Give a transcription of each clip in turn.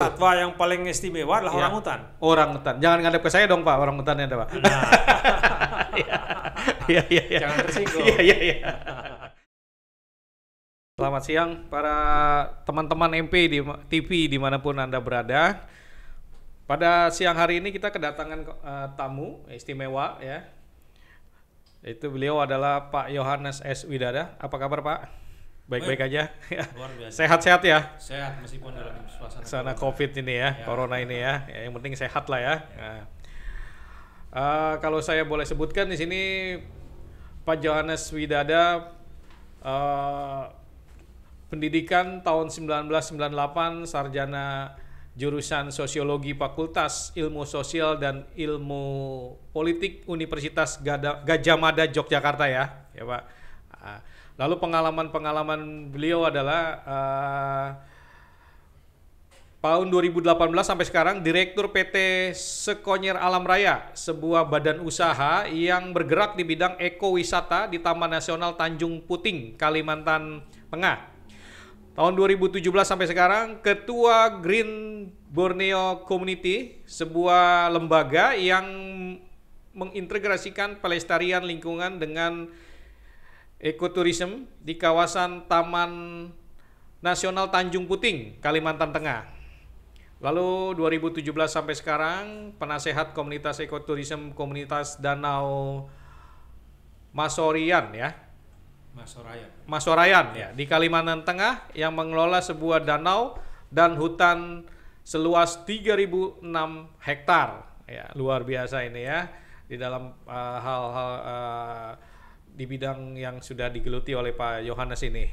Satwa yang paling istimewa adalah Ya. orang hutan. Orang hutan. Jangan ngadep ke saya dong Pak, orang hutannya ada Pak. Nah, Iya, iya, iya. jangan tersinggung. Iya, iya, iya. Selamat siang para teman-teman MP di TV dimanapun Anda berada. Pada siang hari ini kita kedatangan tamu istimewa ya. Itu beliau adalah Pak Yohanes S. Widada. Apa kabar Pak? Baik-baik aja. Luar biasa. Sehat-sehat ya. Sehat meskipun dalam Sana suasana COVID ini ya, Ya. Corona ini ya. Yang penting sehat lah ya. Nah, kalau saya boleh sebutkan di sini Pak Yohanes Widada pendidikan tahun 1998, sarjana jurusan Sosiologi Fakultas Ilmu Sosial dan Ilmu Politik Universitas Gadjah Mada Yogyakarta ya Pak. Lalu pengalaman beliau adalah tahun 2018 sampai sekarang Direktur PT Sekonyer Alam Raya, sebuah badan usaha yang bergerak di bidang ekowisata di Taman Nasional Tanjung Puting, Kalimantan Tengah. Tahun 2017 sampai sekarang Ketua Green Borneo Community, sebuah lembaga yang mengintegrasikan pelestarian lingkungan dengan ekoturism di kawasan Taman Nasional Tanjung Puting, Kalimantan Tengah. Lalu 2017 sampai sekarang penasehat komunitas ekoturism komunitas Danau Masorayan ya. Masorayan ya di Kalimantan Tengah yang mengelola sebuah danau dan hutan seluas 3.006 hektar. Ya, luar biasa ini ya di dalam hal-hal di bidang yang sudah digeluti oleh Pak Yohanes ini.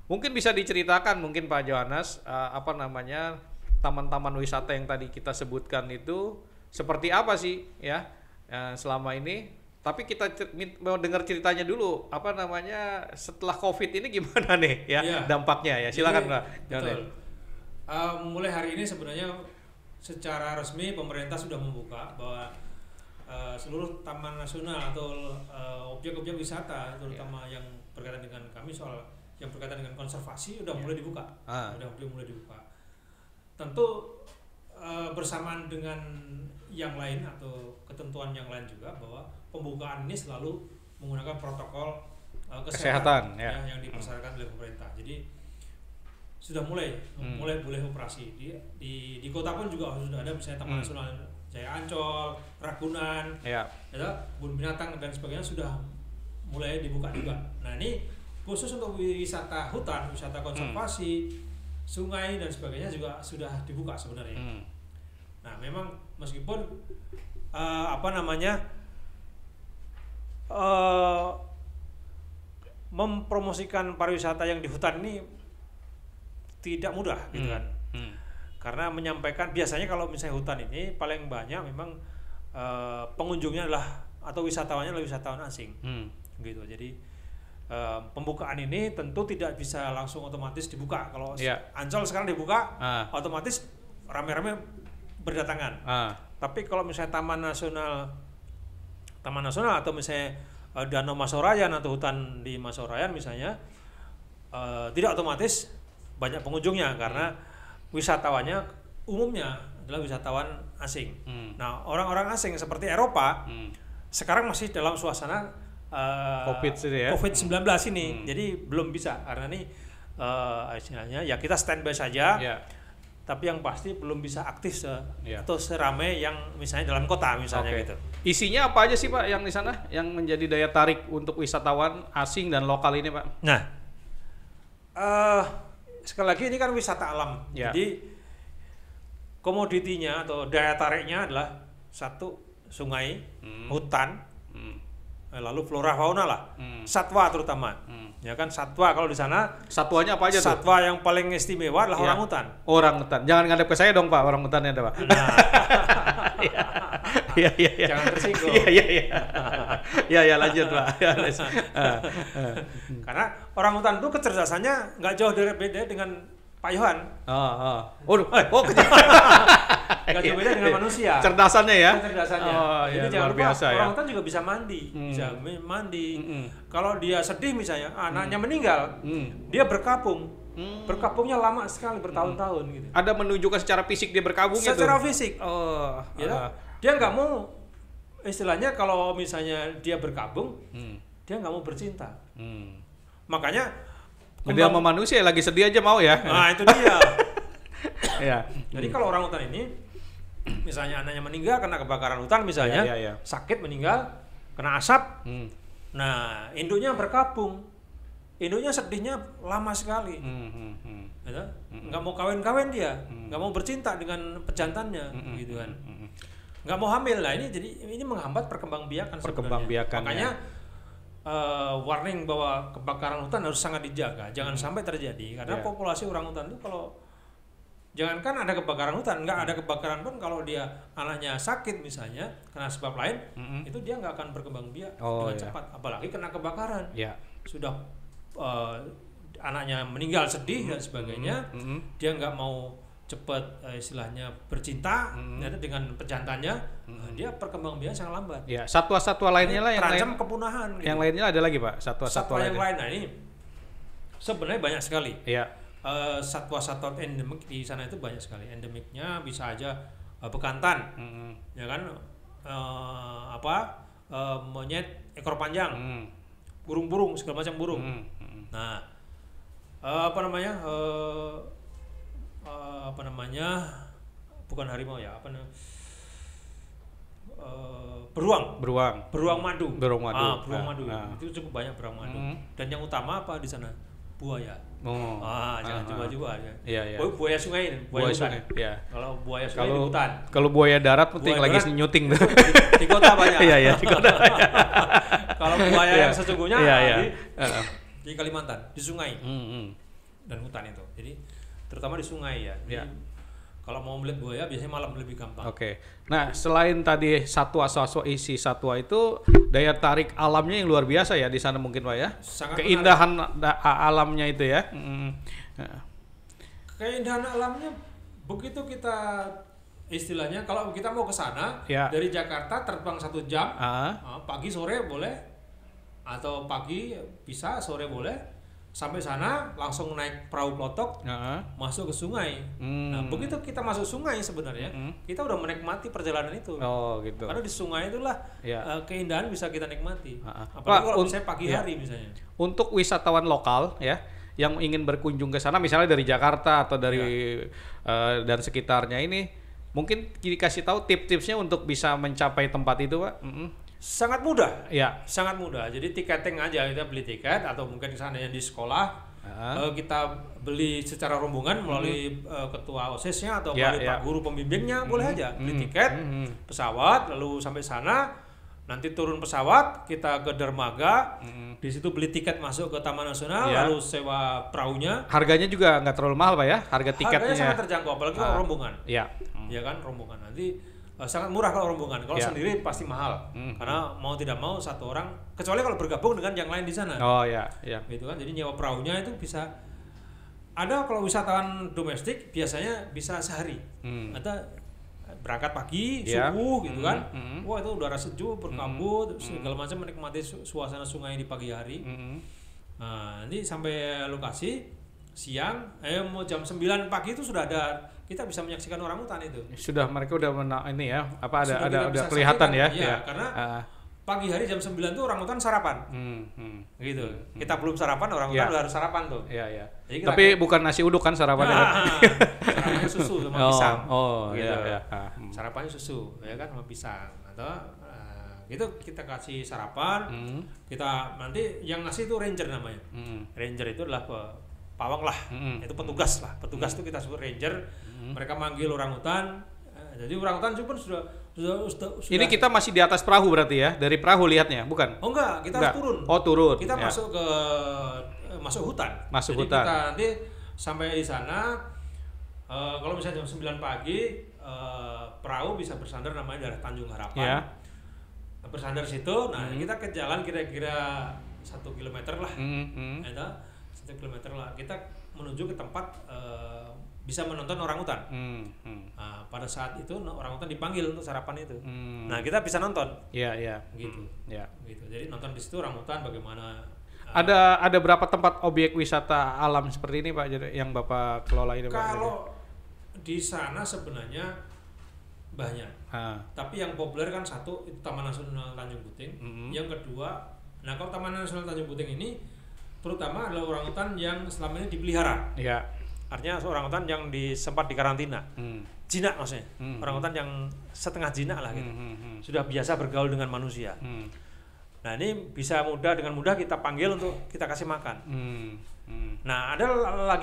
Mungkin bisa diceritakan mungkin Pak Yohanes apa namanya taman-taman wisata yang tadi kita sebutkan itu seperti apa sih ya selama ini. Tapi kita mau dengar ceritanya dulu apa namanya setelah COVID ini gimana nih ya, dampaknya ya. Silakan Pak. Betul. Mulai hari ini sebenarnya secara resmi pemerintah sudah membuka bahwa seluruh taman nasional atau objek-objek wisata terutama yang berkaitan dengan kami soal yang berkaitan dengan konservasi udah mulai dibuka. Udah mulai dibuka. Tentu bersamaan dengan yang lain atau ketentuan yang lain juga bahwa pembukaan ini selalu menggunakan protokol kesehatan ya, yang dipersyaratkan oleh pemerintah. Jadi sudah mulai boleh operasi di kota pun juga sudah ada misalnya Taman Nasional Jaya Ancol, Ragunan, kebun binatang dan sebagainya sudah mulai dibuka juga. Nah ini khusus untuk wisata hutan, wisata konservasi, sungai dan sebagainya juga sudah dibuka sebenarnya. Nah memang meskipun mempromosikan pariwisata yang di hutan ini tidak mudah gitu kan. Karena menyampaikan biasanya kalau misalnya hutan ini paling banyak memang pengunjungnya adalah atau wisatawannya adalah wisatawan asing gitu. Jadi pembukaan ini tentu tidak bisa langsung otomatis dibuka. Kalau Ancol sekarang dibuka otomatis rame-rame berdatangan. Tapi kalau misalnya Taman Nasional atau misalnya Danau Masorayan atau hutan di Masorayan misalnya tidak otomatis banyak pengunjungnya karena wisatawannya umumnya adalah wisatawan asing. Nah, orang-orang asing seperti Eropa sekarang masih dalam suasana COVID-19 ini. Jadi belum bisa karena ini istilahnya ya kita standby saja. Tapi yang pasti belum bisa aktif atau seramai yang misalnya dalam kota misalnya gitu. Isinya apa aja sih Pak yang di sana yang menjadi daya tarik untuk wisatawan asing dan lokal ini Pak? Nah, sekali lagi ini kan wisata alam, jadi komoditinya atau daya tariknya adalah satu sungai, hutan, lalu flora fauna lah, satwa terutama, ya kan satwa kalau di sana satwanya apa aja satwa yang paling istimewa adalah orang hutan. Orang hutan, jangan ngadep ke saya dong Pak, orang hutannya ada Pak. Iya. Jangan tersinggung. Iya lanjut Pak. Karena orang hutan itu kecerdasannya nggak jauh beda dengan Pak Yohan. Nggak jauh beda dengan manusia. Cerdasannya ya. Kecerdasannya. Jadi jangan lupa orang hutan juga bisa mandi, Kalau dia sedih misalnya anaknya meninggal, dia berkabung Berkabungnya lama sekali, bertahun-tahun gitu. Ada menunjukkan secara fisik dia berkabungnya Secara tuh? fisik. Oh, Dia nggak mau, istilahnya kalau misalnya dia berkabung, dia nggak mau bercinta. Makanya dia sama manusia lagi sedih aja mau ya? Nah itu dia. Ya. Jadi kalau orang hutan ini, misalnya anaknya meninggal karena kebakaran hutan misalnya, sakit meninggal, kena asap, nah induknya berkabung, induknya sedihnya lama sekali, gitu? Nggak mau kawin-kawin dia, nggak mau bercinta dengan pejantannya, gitu kan, nggak mau hamil lah. Ini menghambat perkembangbiakan. Makanya warning bahwa kebakaran hutan harus sangat dijaga, jangan sampai terjadi, karena populasi orang hutan itu kalau jangankan ada kebakaran hutan, nggak ada kebakaran pun kalau dia anaknya sakit misalnya karena sebab lain, itu dia nggak akan berkembang biak dengan cepat, apalagi kena kebakaran. Sudah anaknya meninggal sedih dan sebagainya, dia nggak mau cepat istilahnya bercinta dengan pejantannya, dia perkembang biak sangat lambat. Satwa-satwa lainnya lah yang terancam kepunahan. Yang lainnya ada lagi Pak, satwa-satwa yang lain. Nah ini sebenarnya banyak sekali. Satwa-satwa endemik di sana itu banyak sekali. Endemiknya bisa aja bekantan, ya kan, monyet ekor panjang, burung-burung segala macam burung. Nah, bukan harimau ya, beruang madu. Beruang madu. Itu cukup banyak beruang madu. Dan yang utama apa di sana? Buaya. Jangan coba-coba ya. Buaya sungai, buaya hutan. Kalau buaya sungai di hutan. Kalau buaya darat penting lagi nyuting tuh. Di kota banyak. Di kota. Kalau buaya yang sesungguhnya di Kalimantan, di sungai. Dan hutan itu. Jadi terutama di sungai ya. Kalau mau melihat buaya biasanya malam lebih gampang. Nah, selain tadi satwa itu daya tarik alamnya yang luar biasa ya di sana mungkin Pak ya. Sangat keindahan alamnya itu ya. Keindahan alamnya begitu kita istilahnya kalau kita mau ke sana dari Jakarta terbang 1 jam, pagi sore boleh, atau pagi bisa sore boleh. Sampai sana langsung naik perahu plotok, masuk ke sungai. Nah begitu kita masuk sungai sebenarnya kita udah menikmati perjalanan itu. Gitu. Karena di sungai itulah keindahan bisa kita nikmati. Apalagi kalau misalnya pagi hari misalnya. Untuk wisatawan lokal ya yang ingin berkunjung ke sana, misalnya dari Jakarta atau dari dan sekitarnya ini, mungkin dikasih tahu tips-tipsnya untuk bisa mencapai tempat itu Pak. Sangat mudah, sangat mudah. Jadi tiketing aja, kita beli tiket atau mungkin seandainya di sekolah kita beli secara rombongan melalui ketua OSIS-nya atau melalui Pak Guru pembimbingnya, boleh aja beli tiket pesawat, lalu sampai sana, nanti turun pesawat kita ke dermaga, di situ beli tiket masuk ke Taman Nasional, lalu sewa perahunya. Harganya juga nggak terlalu mahal Pak ya, harga tiketnya? Harganya sangat terjangkau, apalagi kalau rombongan. Ya kan, rombongan nanti sangat murah kalau rombongan. Kalau sendiri pasti mahal, karena mau tidak mau satu orang, kecuali kalau bergabung dengan yang lain di sana. Gitu kan. Jadi nyewa perahunya itu bisa ada. Kalau wisatawan domestik biasanya bisa sehari, atau berangkat pagi subuh gitu kan. Wah itu udara sejuk, berkabut, segala macam, menikmati suasana sungai di pagi hari. Nah, nanti sampai lokasi siang, mau jam 9 pagi itu sudah ada, kita bisa menyaksikan orang hutan itu. Sudah, mereka udah ini ya, ada kelihatan ya. Karena pagi hari jam 9 tuh orang hutan sarapan. Gitu. Kita belum sarapan, orang hutan udah harus sarapan tuh. Jadi tapi bukan nasi uduk kan sarapannya. Sarapannya susu sama pisang. Gitu. Sarapannya susu ya kan, sama pisang. Atau gitu kita kasih sarapan. Kita nanti yang ngasih itu ranger namanya. Ranger itu adalah pawang lah, itu petugas lah. Petugas itu kita sebut ranger. Mereka manggil orang hutan. Jadi orang hutan pun sudah. Ini kita masih di atas perahu berarti ya? Dari perahu lihatnya, bukan? Oh enggak, kita harus turun. Oh turun. Kita masuk hutan. Jadi kita nanti sampai di sana. Kalau misalnya jam 9 pagi, perahu bisa bersandar, namanya daerah Tanjung Harapan. Bersandar situ. Nah kita ke jalan kira-kira 1 kilometer lah. 1 kilometer lah, kita menuju ke tempat bisa menonton orang hutan. Nah, pada saat itu orang hutan dipanggil untuk sarapan itu. Nah kita bisa nonton. Gitu. Gitu. Jadi nonton di situ orang hutan bagaimana Ada berapa tempat objek wisata alam seperti ini Pak yang Bapak kelola ini Pak? Kalau di sana sebenarnya banyak. Tapi yang populer kan satu itu Taman Nasional Tanjung Puting. Yang kedua, nah kalau Taman Nasional Tanjung Puting ini terutama adalah orangutan yang selama ini dipelihara. Iya. Artinya orangutan yang sempat dikarantina. Jinak maksudnya. Orangutan yang setengah jinak lah gitu. Sudah biasa bergaul dengan manusia. Nah ini bisa dengan mudah kita panggil untuk kita kasih makan. Nah ada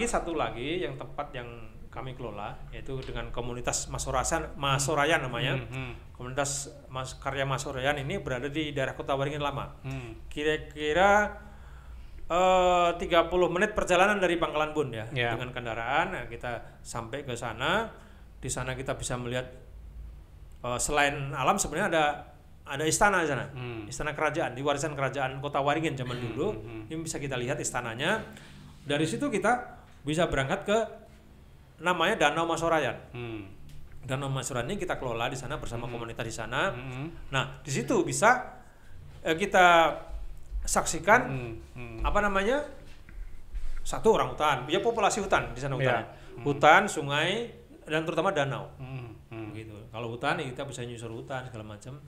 satu lagi yang tempat yang kami kelola yaitu dengan komunitas Masorayan namanya. Komunitas karya Masorayan ini berada di daerah Kota Waringin Lama. Kira-kira 30 menit perjalanan dari Pangkalan Bun ya. Dengan kendaraan. Nah, kita sampai ke sana. Di sana kita bisa melihat selain alam sebenarnya ada istana di sana, istana kerajaan, diwarisan kerajaan Kota Waringin zaman dulu. Ini bisa kita lihat istananya. Dari situ kita bisa berangkat ke namanya Danau Masorayan. Danau Masorayan ini kita kelola di sana bersama komunitas di sana. Nah, di situ bisa kita saksikan satu orangutan, ya populasi hutan di sana hutan, sungai dan terutama danau. Gitu. Kalau hutan kita bisa nyusur hutan segala macam.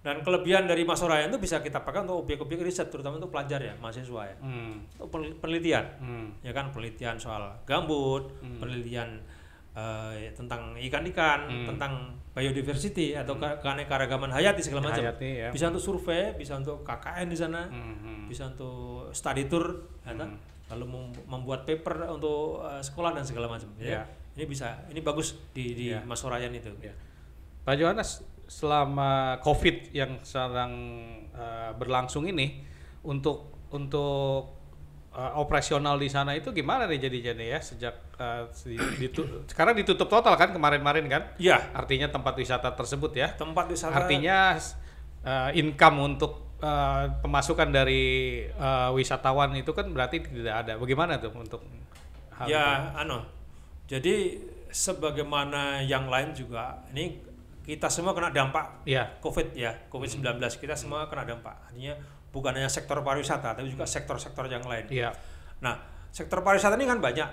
Dan kelebihan dari Masorayan itu bisa kita pakai untuk objek-objek riset, terutama untuk pelajar ya, mahasiswa ya, untuk penelitian, ya kan, penelitian soal gambut, penelitian tentang ikan-ikan, tentang biodiversity atau keanekaragaman hayati segala macam. Bisa untuk survei, bisa untuk KKN di sana, bisa untuk study tour, ya kan? Lalu membuat paper untuk sekolah dan segala macam. Ya. Ini bagus di Masorayan itu. Pak Johannes, selama COVID yang sedang berlangsung ini, untuk operasional di sana itu gimana nih jadinya ya sejak sekarang ditutup total kan kemarin-kemarin kan? Iya. Artinya tempat wisata tersebut ya. Tempat wisata. Artinya income untuk pemasukan dari wisatawan itu kan berarti tidak ada. Bagaimana tuh untuk hal itu? Jadi sebagaimana yang lain juga ini kita semua kena dampak COVID-19. Kita semua kena dampak. Artinya bukan hanya sektor pariwisata, tapi juga sektor-sektor yang lain. Nah, sektor pariwisata ini kan banyak,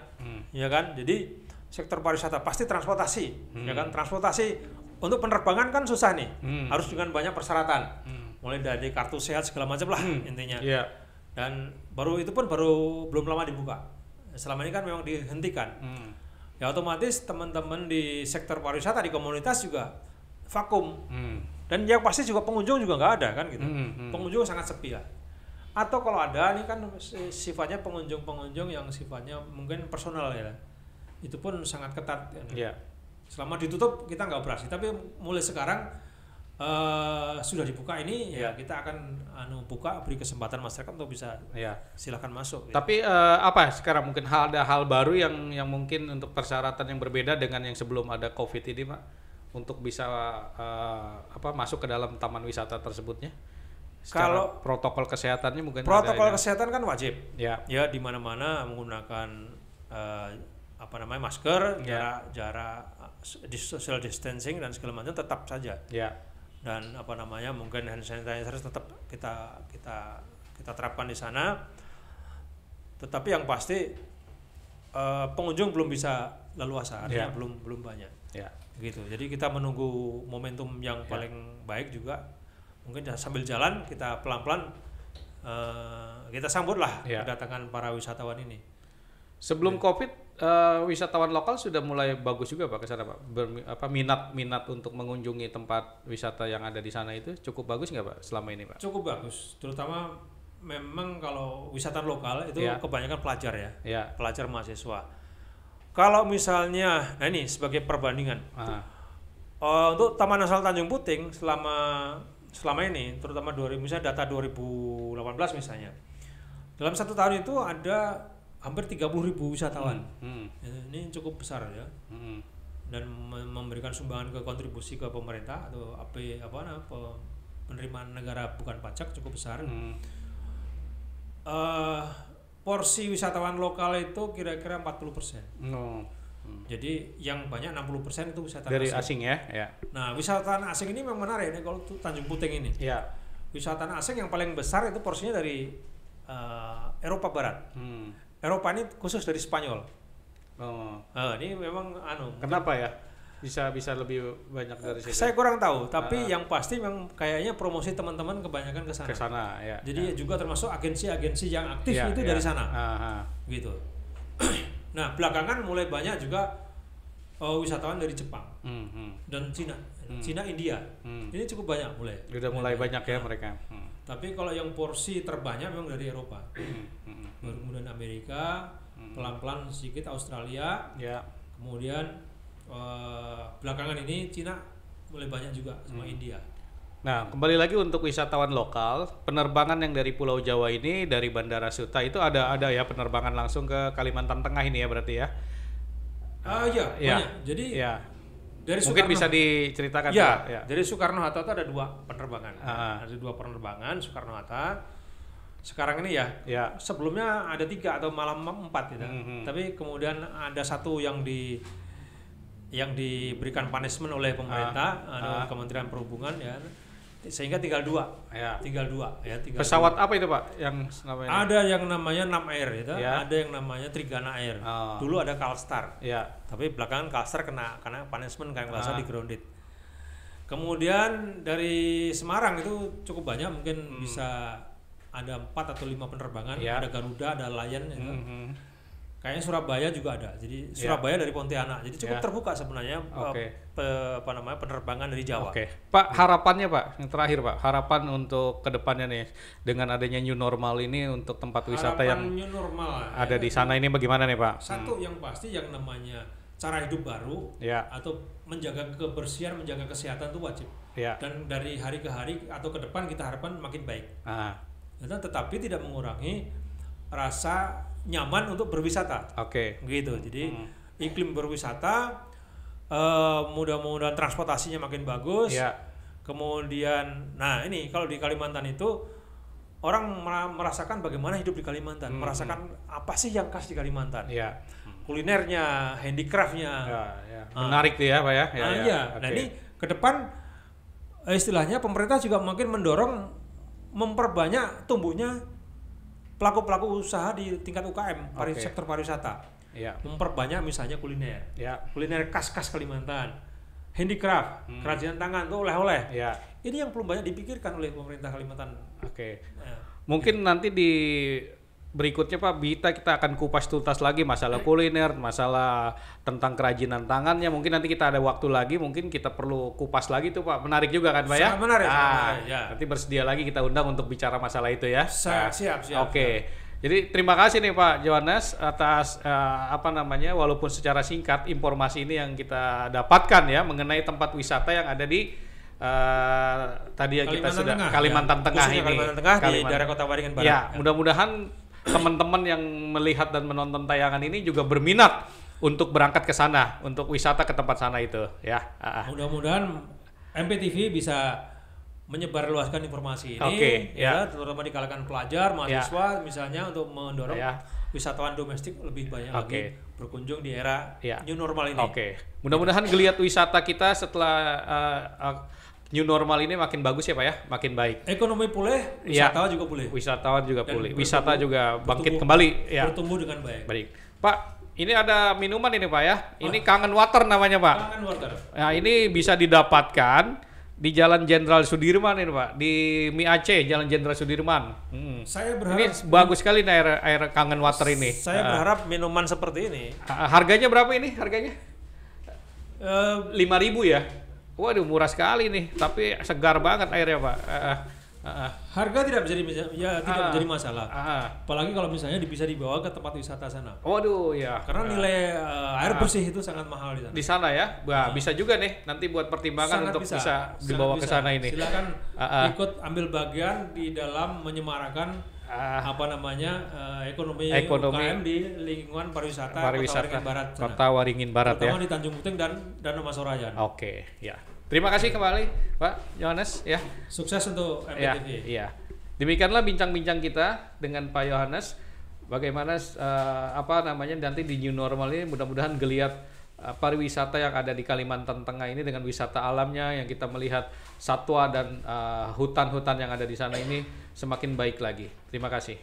ya kan. Jadi sektor pariwisata pasti transportasi, ya kan. Transportasi untuk penerbangan kan susah nih, harus dengan banyak persyaratan, mulai dari kartu sehat segala macam lah intinya. Dan itu pun belum lama dibuka. Selama ini kan memang dihentikan. Ya otomatis teman-teman di sektor pariwisata di komunitas juga vakum. Dan yang pasti juga pengunjung juga nggak ada kan gitu. Pengunjung sangat sepi ya. Atau kalau ada ini kan sifatnya pengunjung yang sifatnya mungkin personal ya. Itu pun sangat ketat. Selama ditutup kita nggak operasi, tapi mulai sekarang sudah dibuka ini ya kita akan beri kesempatan masyarakat untuk bisa silakan masuk. Tapi apa sekarang mungkin ada hal baru yang mungkin untuk persyaratan yang berbeda dengan yang sebelum ada COVID ini Pak, untuk bisa masuk ke dalam taman wisata tersebutnya? Kalau protokol kesehatannya mungkin kesehatan kan wajib ya di mana-mana menggunakan masker, jarak social distancing dan segala macam tetap saja. Dan mungkin hand sanitizer tetap kita terapkan di sana. Tetapi yang pasti pengunjung belum bisa leluasa, artinya belum banyak. Gitu. Jadi kita menunggu momentum yang paling baik juga. Mungkin sambil jalan kita pelan-pelan kita sambutlah kedatangan para wisatawan ini. Sebelum COVID, wisatawan lokal sudah mulai bagus juga Pak ke sana Pak. Minat untuk mengunjungi tempat wisata yang ada di sana itu cukup bagus nggak Pak selama ini Pak? Cukup bagus, terutama memang kalau wisatawan lokal itu kebanyakan pelajar ya, pelajar mahasiswa. Kalau misalnya, nah ini sebagai perbandingan, untuk Taman Nasional Tanjung Puting selama ini, terutama misalnya data 2018 misalnya, dalam 1 tahun itu ada hampir 30.000 wisatawan. Ini cukup besar ya, dan memberikan sumbangan ke kontribusi ke pemerintah atau penerimaan negara bukan pajak cukup besar. Porsi wisatawan lokal itu kira-kira 40%. Jadi yang banyak 60% itu wisatawan dari asing ya. Nah, wisatawan asing ini memang menarik nih kalau Tanjung Puting ini. Wisatawan asing yang paling besar itu porsinya dari Eropa Barat. Eropa ini khusus dari Spanyol. Oh. Ini memang Kenapa ya? Bisa lebih banyak dari situ. Saya kurang tahu, tapi yang pasti memang kayaknya promosi teman-teman kebanyakan ke sana. Ke sana, ya. Jadi juga termasuk agensi-agensi yang aktif itu dari sana. Gitu. Nah, belakangan mulai banyak juga wisatawan dari Jepang dan Cina. Cina, India. Ini cukup banyak mulai banyak ya mereka. Tapi kalau yang porsi terbanyak memang dari Eropa. Baru kemudian Amerika, pelan-pelan sedikit Australia. Ya. Kemudian belakangan ini Cina mulai banyak juga sama India. Nah, kembali lagi untuk wisatawan lokal, penerbangan yang dari Pulau Jawa ini dari Bandara Suta itu ada ya penerbangan langsung ke Kalimantan Tengah ini ya berarti ya? Iya, banyak. Jadi dari mungkin Soekarno, bisa diceritakan ya. Dari Soekarno-Hatta itu ada 2 penerbangan. Ada 2 penerbangan Soekarno-Hatta. Sekarang ini ya. Sebelumnya ada 3 atau malah 4 gitu. Tapi kemudian ada 1 yang diberikan punishment oleh pemerintah, Kementerian Perhubungan ya, sehingga tinggal 2. Tinggal 2. Pesawat apa itu Pak yang namanya? Ada yang namanya Nam Air itu, ada yang namanya Trigana Air. Dulu ada Calstar. Tapi belakangan Calstar kena punishment kayak nggak di grounded. Kemudian dari Semarang itu cukup banyak, mungkin bisa ada 4 atau 5 penerbangan. Ada Garuda, ada Lion gitu. Kayaknya Surabaya juga ada. Jadi Surabaya dari Pontianak. Jadi cukup terbuka sebenarnya penerbangan dari Jawa. Pak, harapannya Pak, yang terakhir Pak, harapan untuk kedepannya nih dengan adanya new normal ini untuk tempat wisata yang new normal ada di sana ini bagaimana nih Pak? Satu yang pasti yang namanya cara hidup baru atau menjaga kebersihan, menjaga kesehatan itu wajib. Dan dari hari ke hari atau ke depan kita harapkan makin baik. Tetapi tidak mengurangi rasa nyaman untuk berwisata. Gitu. Jadi iklim berwisata, mudah-mudahan transportasinya makin bagus. Kemudian, nah ini kalau di Kalimantan itu orang merasakan bagaimana hidup di Kalimantan, merasakan apa sih yang khas di Kalimantan. Kulinernya, handicraftnya. Menarik tuh ya Pak ya. Nah ini ke depan istilahnya pemerintah juga makin mendorong memperbanyak tumbuhnya pelaku-pelaku usaha di tingkat UKM, sektor pariwisata. Memperbanyak misalnya kuliner. Kuliner khas-khas Kalimantan. Handicraft, kerajinan tangan tuh oleh-oleh. Ini yang belum banyak dipikirkan oleh pemerintah Kalimantan. Mungkin nanti di berikutnya Pak kita akan kupas tuntas lagi masalah kuliner, masalah tentang kerajinan tangannya. Mungkin nanti kita ada waktu lagi, mungkin kita perlu kupas lagi tuh Pak. Menarik juga kan Pak ya? Sangat menarik. Nanti bersedia lagi kita undang untuk bicara masalah itu ya. Siap. Jadi terima kasih nih Pak Yohanes atas walaupun secara singkat informasi ini yang kita dapatkan ya mengenai tempat wisata yang ada di tadi yang kita sudah Kalimantan Tengah ini. Kalimantan Tengah di daerah Kota Waringin Barat. Mudah-mudahan teman-teman yang melihat dan menonton tayangan ini juga berminat untuk berangkat ke sana, untuk wisata ke tempat sana itu ya. Mudah-mudahan MPTV bisa menyebarluaskan informasi ini terutama di kalangan pelajar, mahasiswa misalnya untuk mendorong wisatawan domestik lebih banyak lagi berkunjung di era new normal ini. Mudah-mudahan geliat wisata kita setelah new normal ini makin bagus ya Pak ya, makin baik. Ekonomi pulih, wisatawan juga pulih. Wisatawan juga pulih, wisata juga bangkit kembali. Bertumbuh dengan baik. Pak, ini ada minuman ini Pak ya, ini Kangen Water namanya Pak. Kangen Water. Nah ini bisa didapatkan di Jalan Jenderal Sudirman ini Pak, di Mi Aceh, Jalan Jenderal Sudirman. Saya berharap ini bagus sekali nih air Kangen Water ini. Saya berharap minuman seperti ini. Harganya berapa ini? Harganya? 5.000 ya. Waduh murah sekali nih, tapi segar banget airnya Pak. Harga tidak menjadi masalah. Apalagi kalau misalnya bisa dibawa ke tempat wisata sana. Waduh ya. Karena nilai air bersih itu sangat mahal di sana. Di sana ya, bisa juga nih nanti buat pertimbangan untuk bisa dibawa ke sana ini. Silakan ikut ambil bagian di dalam menyemarakan ekonomi UKM di lingkungan pariwisata Kota Waringin Barat. Terutama di Tanjung Puting dan Danau Masorayan. Terima kasih kembali Pak Yohanes ya. Sukses untuk MPTV. Demikianlah bincang-bincang kita dengan Pak Yohanes. Bagaimana nanti di new normal ini mudah-mudahan geliat pariwisata yang ada di Kalimantan Tengah ini dengan wisata alamnya yang kita melihat satwa dan hutan-hutan yang ada di sana ini semakin baik lagi. Terima kasih.